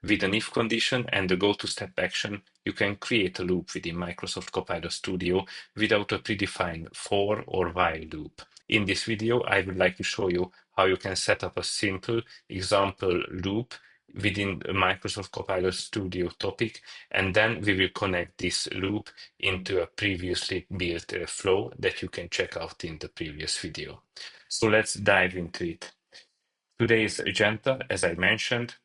With an if condition and the go to step action, you can create a loop within Microsoft Copilot Studio without a predefined for or while loop. In this video, I would like to show you how you can set up a simple example loop within the Microsoft Copilot Studio topic, and then we will connect this loop into a previously built flow that you can check out in the previous video. So let's dive into it. Today's agenda, as I mentioned,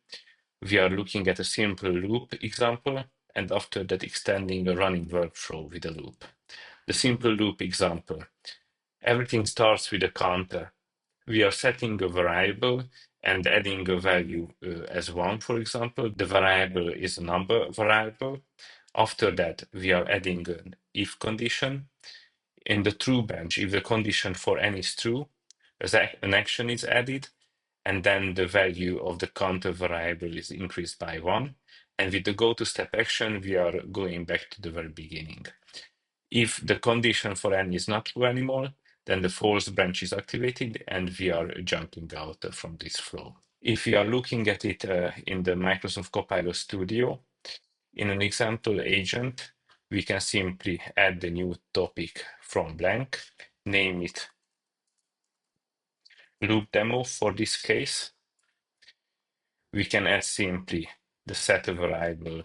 we are looking at a simple loop example, and after that extending a running workflow with a loop. The simple loop example. Everything starts with a counter. We are setting a variable and adding a value as 1, for example. The variable is a number variable. After that, we are adding an if condition. In the true branch, if the condition for n is true, an action is added, and then the value of the counter variable is increased by 1. And with the go to step action, we are going back to the very beginning. If the condition for n is not true anymore, then the false branch is activated and we are jumping out from this flow. If we are looking at it in the Microsoft Copilot Studio, in an example agent, we can simply add the new topic from blank, name it loop demo for this case. We can add simply the set variable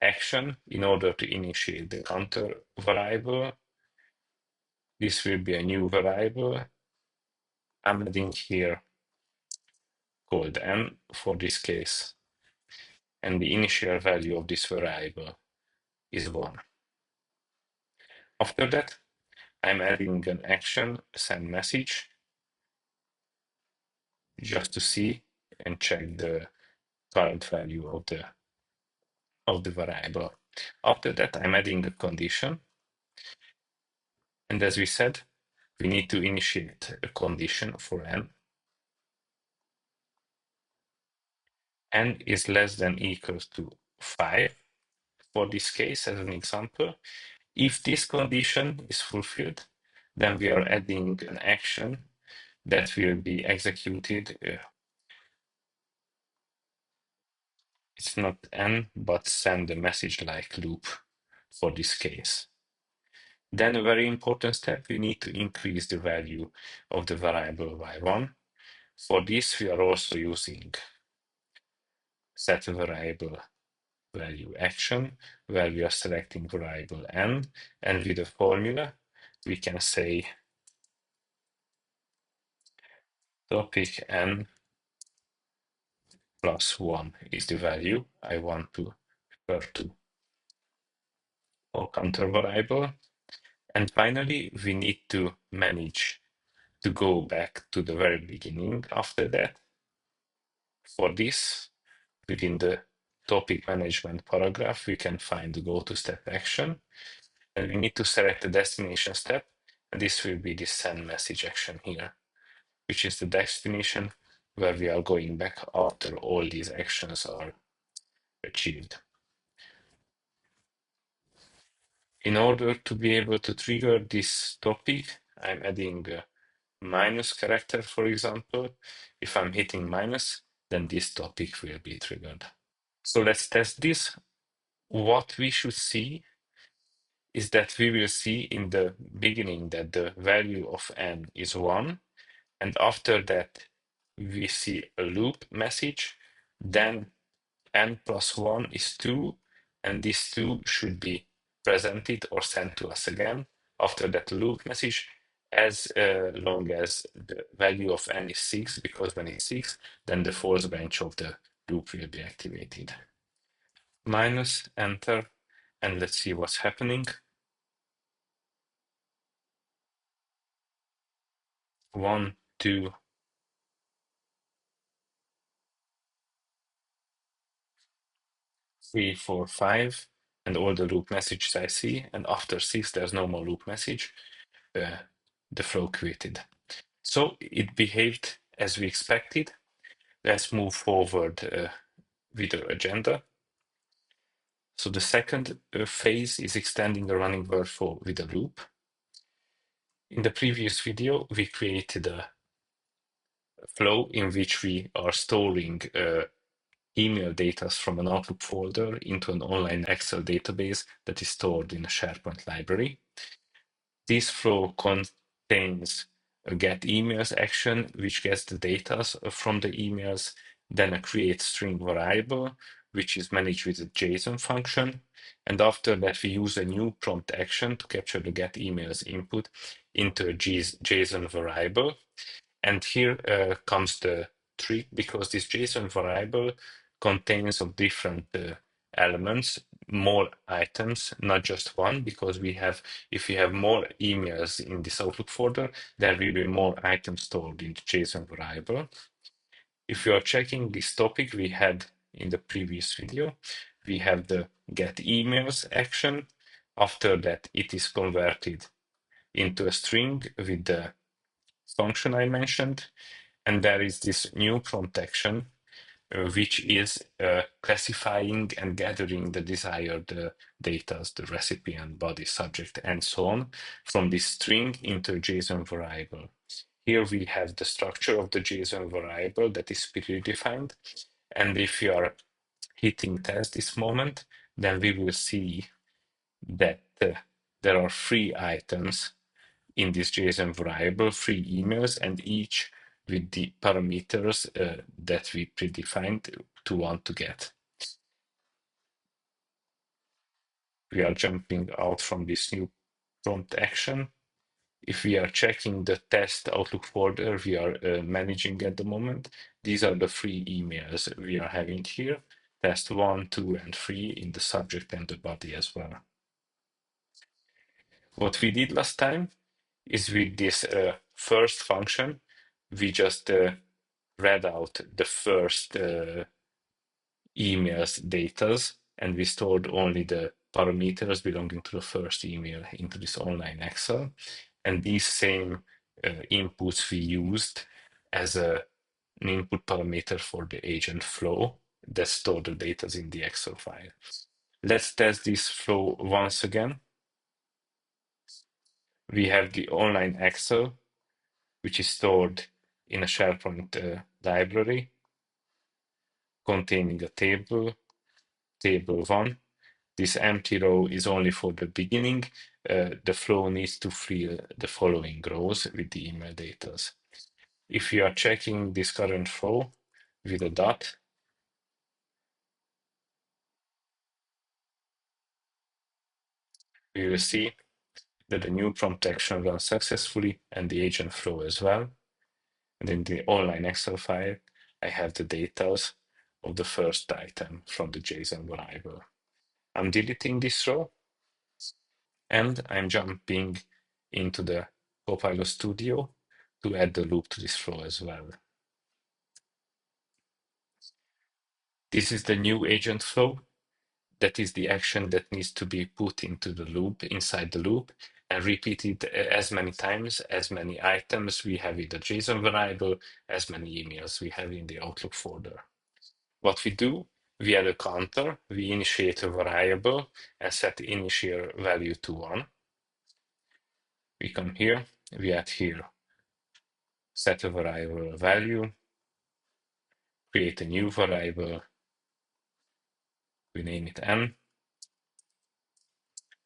action in order to initiate the counter variable. This will be a new variable. I'm adding here called n for this case, and the initial value of this variable is 1. After that, I'm adding an action, send message, just to see and check the current value of the variable. After that, I'm adding a condition, and as we said, we need to initiate a condition for n. N is less than equals to 5 for this case as an example. If this condition is fulfilled, then we are adding an action that will be executed. It's not n, but send a message like loop for this case. Then a very important step, we need to increase the value of the variable by 1. For this, we are also using set variable value action, where we are selecting variable n, and with a formula, we can say topic n plus 1 is the value I want to refer to or counter variable. And finally, we need to manage to go back to the very beginning after that. For this, within the topic management paragraph, we can find the go to step action, and we need to select the destination step, and this will be the send message action here, which is the destination where we are going back after all these actions are achieved. In order to be able to trigger this topic, I'm adding a minus character, for example. If I'm hitting minus, then this topic will be triggered. So let's test this. What we should see is that we will see in the beginning that the value of n is 1, and after that we see a loop message, then n plus 1 is 2, and this 2 should be presented or sent to us again after that loop message, as long as the value of n is 6, because when it's 6, then the false branch of the loop will be activated. Minus, enter, and let's see what's happening. 1, 2, 3, 4, 5, and all the loop messages I see, and after 6, there's no more loop message. The flow quitted. So it behaved as we expected. Let's move forward with the agenda. So the second phase is extending the running workflow with a loop. In the previous video, we created a flow in which we are storing email data from an Outlook folder into an online Excel database that is stored in a SharePoint library. This flow contains a get emails action, which gets the data from the emails, then a create string variable, which is managed with a JSON function. And after that, we use a new prompt action to capture the get emails input into a JSON variable. And here comes the trick, because this JSON variable contains of different elements, more items, not just one, because if we have more emails in this Outlook folder, there will be more items stored in the JSON variable. If you are checking this topic we had in the previous video, we have the get emails action. After that, it is converted into a string with the function I mentioned. And there is this new prompt action, which is classifying and gathering the desired data, the recipient, body, subject, and so on, from this string into a JSON variable. Here we have the structure of the JSON variable that is predefined. And if you are hitting test this moment, then we will see that there are 3 items in this JSON variable, 3 emails, and each with the parameters that we predefined to want to get. We are jumping out from this new prompt action. If we are checking the test Outlook folder we are managing at the moment, these are the 3 emails we are having here, test 1, 2, and 3 in the subject and the body as well. What we did last time is with this first function, we just read out the first emails datas, and we stored only the parameters belonging to the first email into this online Excel. And these same inputs we used as an input parameter for the agent flow that stored the data in the Excel file. Let's test this flow once again. We have the online Excel, which is stored in a SharePoint library containing a table, table 1. This empty row is only for the beginning. The flow needs to fill the following rows with the email data. If you are checking this current flow with a dot, we will see that the new prompt action runs successfully and the agent flow as well. And in the online Excel file, I have the data of the first item from the JSON variable. I'm deleting this row, and I'm jumping into the Copilot Studio to add the loop to this flow as well. This is the new agent flow. That is the action that needs to be put into the loop, inside the loop, and repeated as many times, as many items we have in the JSON variable, as many emails we have in the Outlook folder. What we do, we add a counter, we initiate a variable and set the initial value to 1. We come here, we add here, set a variable value, create a new variable, we name it n.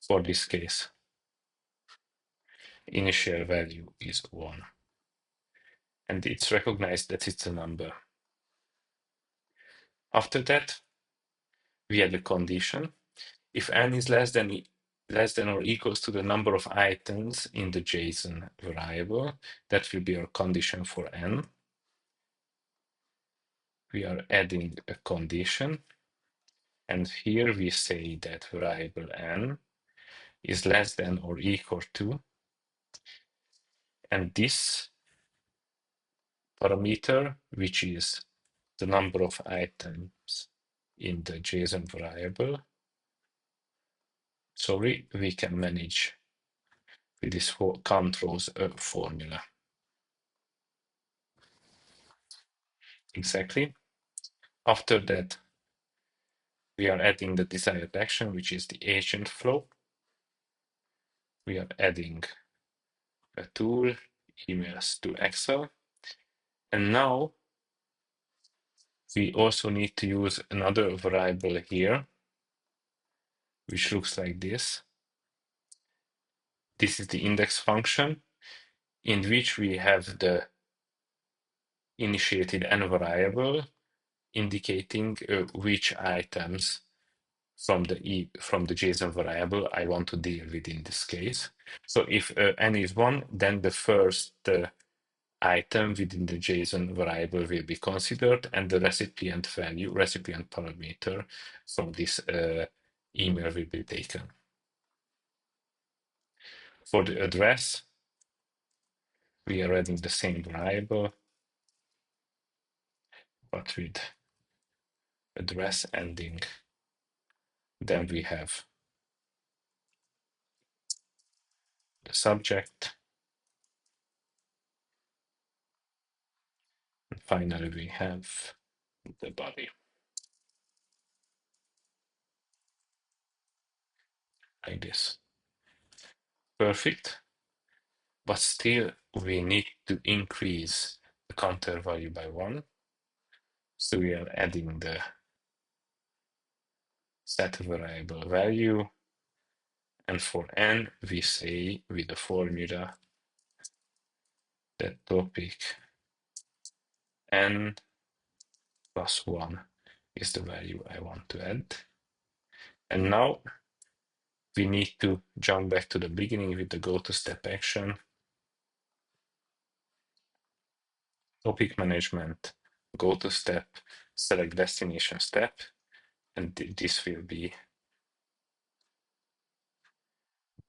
For this case, initial value is 1. And it's recognized that it's a number. After that, we add a condition. If n is less than or equals to the number of items in the JSON variable, that will be our condition for n. We are adding a condition, and here we say that variable n is less than or equal to, and this parameter, which is the number of items in the JSON variable, we can manage with this count rows formula. Exactly. After that, we are adding the desired action, which is the agent flow. We are adding a tool, emails to Excel. And now, We also need to use another variable here, which looks like this. This is the index function, in which we have the initiated n variable indicating which items from the JSON variable I want to deal with in this case. So if n is 1, then the first item within the JSON variable will be considered, and the recipient value, recipient parameter from this email will be taken. For the address, we are adding the same variable, but with address ending. Then we have the subject. And finally, we have the body, like this. Perfect. But still, we need to increase the counter value by 1. So we are adding the set variable value. And for n, we say with the formula that topic n plus 1 is the value I want to add. And now we need to jump back to the beginning with the go to step action. Topic management, go to step, select destination step, and this will be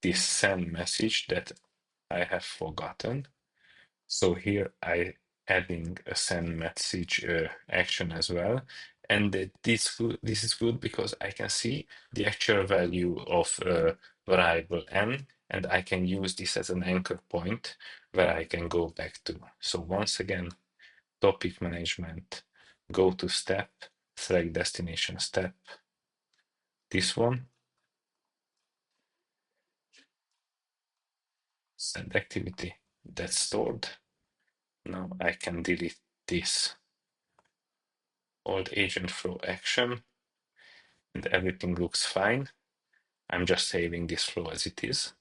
this send message that I have forgotten. So here I adding a send message action as well. And this is good because I can see the actual value of variable n, and I can use this as an anchor point where I can go back to. So once again, topic management, go to step, select destination step, this one, send activity that's stored. Now I can delete this old agent flow action, and everything looks fine. I'm just saving this flow as it is.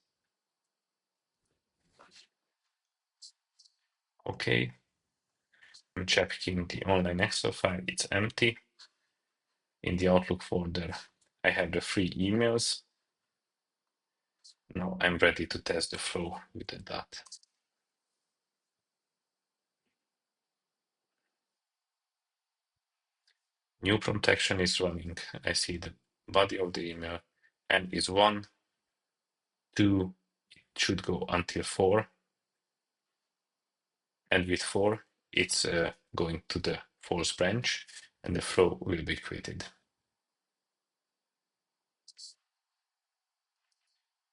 Okay. I'm checking the online Excel file. It's empty. In the Outlook folder, I have the 3 emails. Now I'm ready to test the flow with the dot. New prompt action is running. I see the body of the email. N is 1, 2, it should go until 4. And with 4, it's going to the fourth branch, and the flow will be created.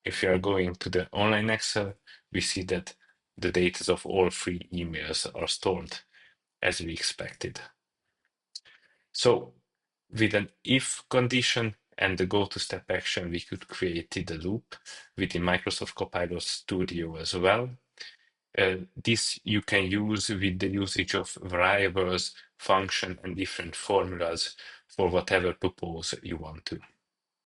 If you are going to the online Excel, we see that the data of all 3 emails are stored as we expected. So with an if condition and the go to step action, we could create the loop within Microsoft Copilot Studio as well. This you can use with the usage of variables, function, and different formulas for whatever purpose you want to.